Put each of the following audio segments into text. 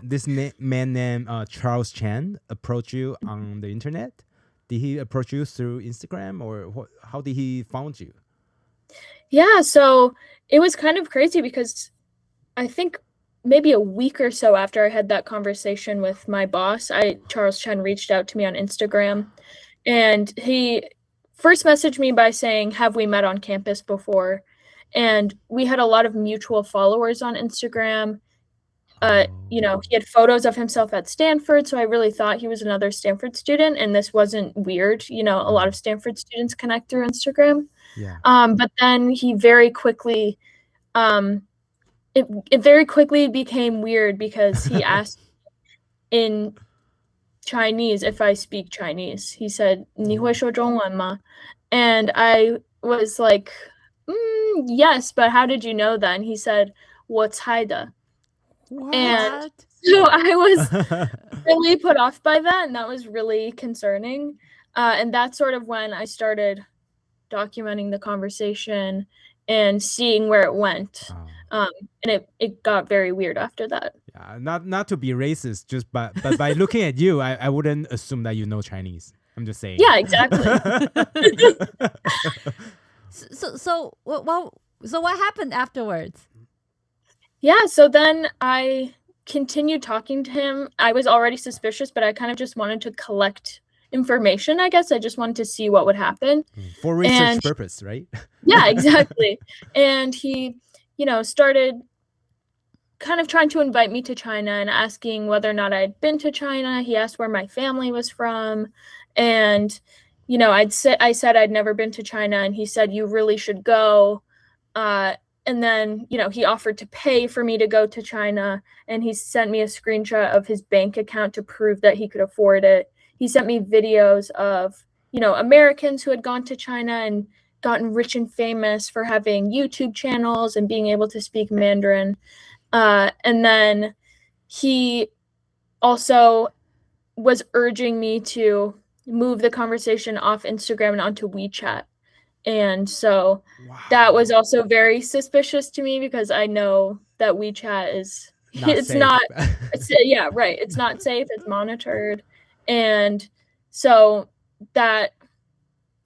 This man named Charles Chen approached you on the internet? Did he approach you through Instagram, or how did he found you? Yeah, so it was kind of crazy because I think maybe a week or so after I had that conversation with my boss, Charles Chen reached out to me on Instagram, and he first messaged me by saying, "Have we met on campus before?" And we had a lot of mutual followers on Instagram. He had photos of himself at Stanford, so I really thought he was another Stanford student, and this wasn't weird. A lot of Stanford students connect through Instagram. Yeah. But then he very quickly, it very quickly became weird because he asked in Chinese if I speak Chinese. He said, 你会说中文吗? And I was like, yes, but how did you know that? And he said, 我猜的. What? And so I was really put off by that, and that was really concerning. And that's sort of when I started documenting the conversation and seeing where it went. And it got very weird after that. Yeah, not to be racist, just but by looking at you, I wouldn't assume that you know Chinese. I'm just saying. Yeah, exactly. So what happened afterwards? Yeah, so then I continued talking to him. I was already suspicious, but I kind of just wanted to collect information, I guess. I just wanted to see what would happen. For research purpose, right? Yeah, exactly. And he, started kind of trying to invite me to China and asking whether or not I'd been to China. He asked where my family was from. And, I said I'd never been to China, and he said, you really should go. And then, he offered to pay for me to go to China, and he sent me a screenshot of his bank account to prove that he could afford it. He sent me videos of, Americans who had gone to China and gotten rich and famous for having YouTube channels and being able to speak Mandarin. And then he also was urging me to move the conversation off Instagram and onto WeChat. And so that was also very suspicious to me because I know that WeChat is it's not safe, it's monitored. And so that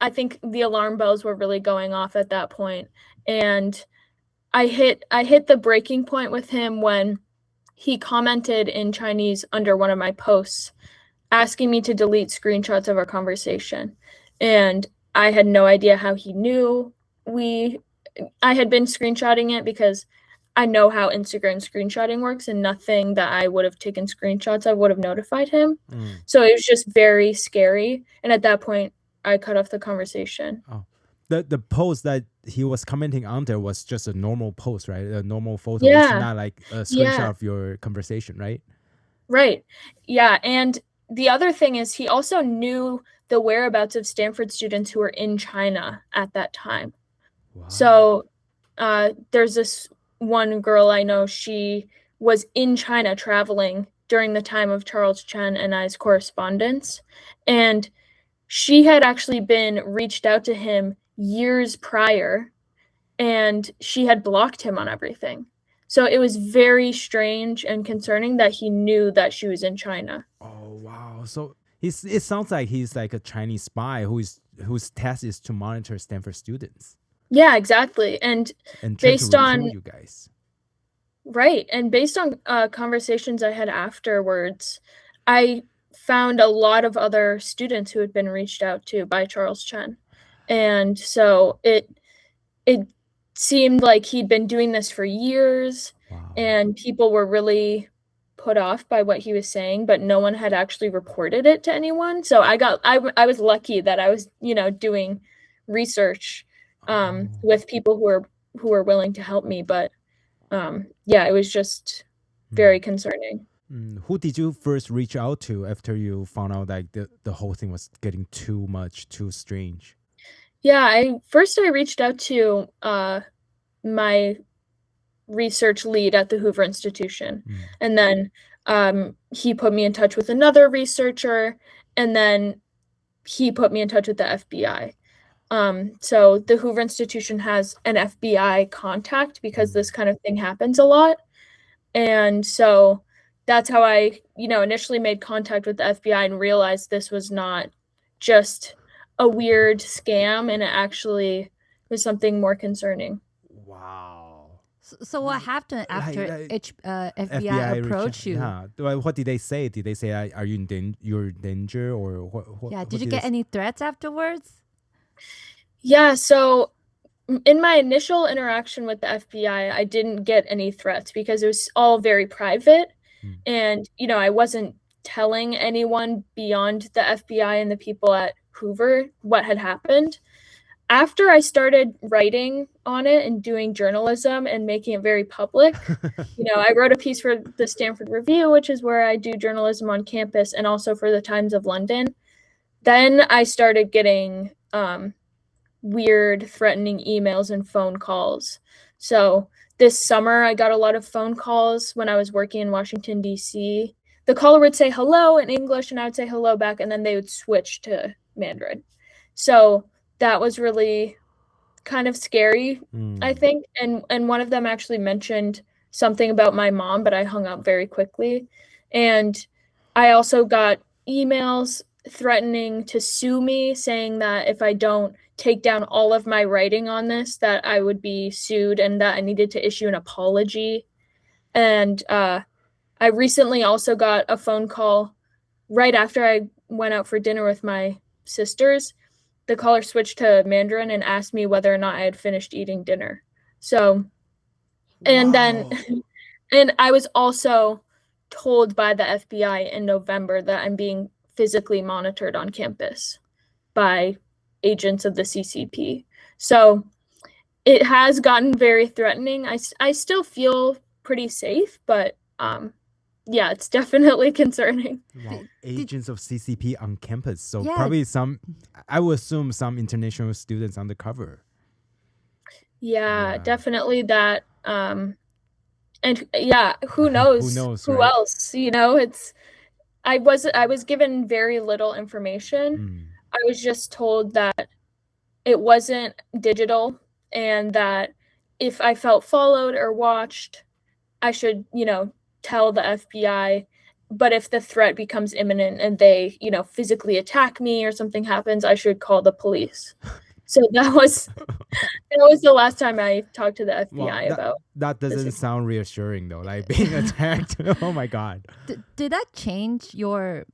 I think the alarm bells were really going off at that point. And I hit the breaking point with him when he commented in Chinese under one of my posts asking me to delete screenshots of our conversation. And I had no idea how he knew I had been screenshotting it because I know how Instagram screenshotting works, and nothing that I would have taken screenshots of would have notified him. So it was just very scary. And at that point, I cut off the conversation. Oh, the post that he was commenting under was just a normal post, right? A normal photo. Yeah. It's not like a screenshot of your conversation, right? Right. Yeah. And the other thing is he also knew the whereabouts of Stanford students who were in China at that time. Wow. So there's this one girl I know, she was in China traveling during the time of Charles Chen and I's correspondence. And she had actually been reached out to him years prior, and she had blocked him on everything. So it was very strange and concerning that he knew that she was in China. Oh, wow. So it sounds like he's like a Chinese spy whose task is to monitor Stanford students. Yeah, exactly. And based on you guys. Right. And based on conversations I had afterwards, I found a lot of other students who had been reached out to by Charles Chen. And so it seemed like he'd been doing this for years. Wow. And people were really put off by what he was saying, but no one had actually reported it to anyone. So I was lucky that I was, doing research with people who were willing to help me. But it was just very concerning. Who did you first reach out to after you found out like the whole thing was getting too much, too strange? Yeah, I reached out to my research lead at the Hoover Institution. And then he put me in touch with another researcher, and then he put me in touch with the FBI. So the Hoover Institution has an FBI contact because this kind of thing happens a lot. And so that's how I, initially made contact with the FBI and realized this was not just a weird scam, and it actually was something more concerning. Wow. So what happened after FBI approached you? Yeah. What did they say? Did they say, are you you're in danger, or what? Yeah. Did you get any threats afterwards? Yeah. So in my initial interaction with the FBI, I didn't get any threats because it was all very private. And, I wasn't telling anyone beyond the FBI and the people at Hoover what had happened. After I started writing on it and doing journalism and making it very public, I wrote a piece for the Stanford Review, which is where I do journalism on campus, and also for the Times of London. Then I started getting weird, threatening emails and phone calls. So this summer, I got a lot of phone calls when I was working in Washington, D.C. The caller would say hello in English, and I would say hello back, and then they would switch to Mandarin. So that was really kind of scary, I think. And one of them actually mentioned something about my mom, but I hung up very quickly. And I also got emails threatening to sue me, saying that if I don't take down all of my writing on this, that I would be sued and that I needed to issue an apology. And I recently also got a phone call right after I went out for dinner with my sisters. The caller switched to Mandarin and asked me whether or not I had finished eating dinner. So, and then, and I was also told by the FBI in November that I'm being physically monitored on campus by agents of the CCP. So it has gotten very threatening. I still feel pretty safe, but yeah, it's definitely concerning. Wow. Agents of CCP on campus. So probably I would assume some international students undercover. Yeah, definitely that. And yeah, who knows? Who right? else? I was given very little information. I was just told that it wasn't digital, and that if I felt followed or watched, I should, tell the FBI. But if the threat becomes imminent and they, physically attack me or something happens, I should call the police. So that was the last time I talked to the FBI about. That doesn't sound reassuring though, like being attacked. Oh my God. Did that change your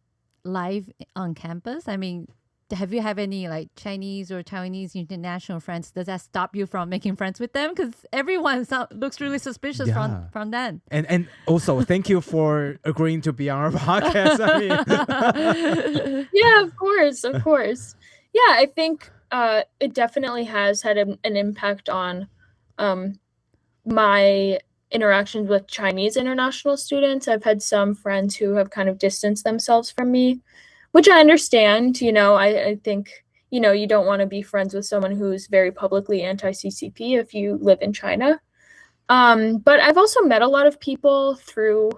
life on campus? I mean, have you have any like Chinese or Taiwanese international friends? Does that stop you from making friends with them? Because everyone looks really suspicious from them. And also, thank you for agreeing to be on our podcast. I mean. Yeah, of course. Yeah, I think it definitely has had an impact on my interactions with Chinese international students. I've had some friends who have kind of distanced themselves from me, which I understand. I think, you don't want to be friends with someone who's very publicly anti-CCP if you live in China. But I've also met a lot of people through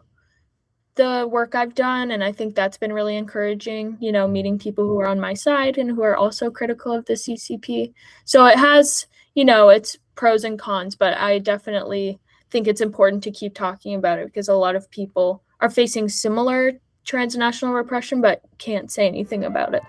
the work I've done, and I think that's been really encouraging, meeting people who are on my side and who are also critical of the CCP. So it has, its pros and cons, but I definitely think it's important to keep talking about it because a lot of people are facing similar transnational repression but can't say anything about it.